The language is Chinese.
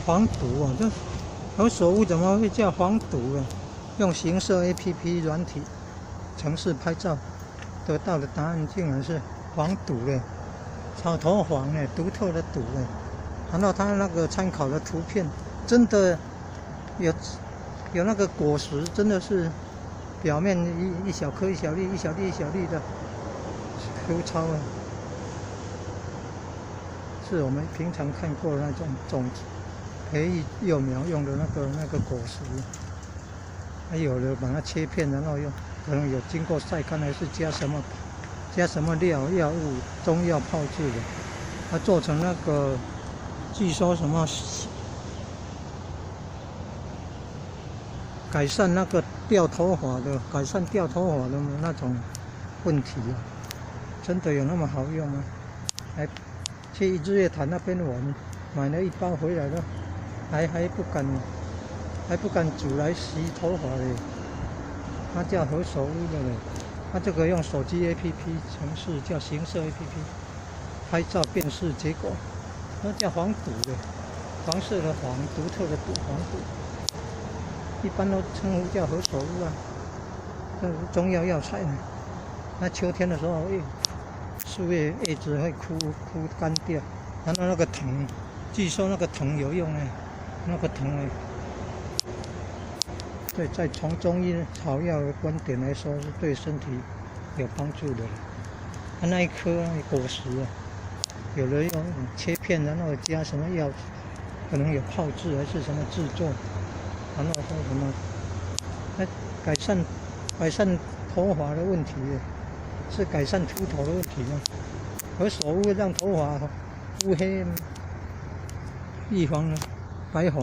黄毒啊，这何首乌怎么会叫黄毒啊？用行摄 APP 软体程式拍照得到的答案竟然是黄毒嘞，草头黄嘞，独特的毒嘞。然后他那个参考的图片，真的有那个果实，真的是表面一小颗一小粒，一小粒一小粒的粗糙啊，是我们平常看过的那种种子培育幼苗用的那个果实。还有的把它切片，然后用可能有经过晒干，还是加什么药物、中药泡制的，它做成那个，据说什么改善那个掉头发的那种问题啊，真的有那么好用吗？还去日月潭那边我们买了一包回来了，还不敢煮来洗头发嘞。它叫何首乌的嘞，它这个用手机 APP 程式叫行摄 APP 拍照辨识结果，那叫黄毒嘞，黄色的黄，独特的毒，黄毒，一般都称呼叫何首乌啊。这是中药药材呢。那秋天的时候，树叶子会枯干掉，然后那个藤，据说那个藤有用哎，那个藤哎。对，从中医草药的观点来说，是对身体有帮助的。它那一颗果实啊，有的用切片，然后加什么药，可能有泡制还是什么制作，然后说什么，它改善头发的问题，是改善秃头的问题吗？何首乌让头发乌黑，预防白发。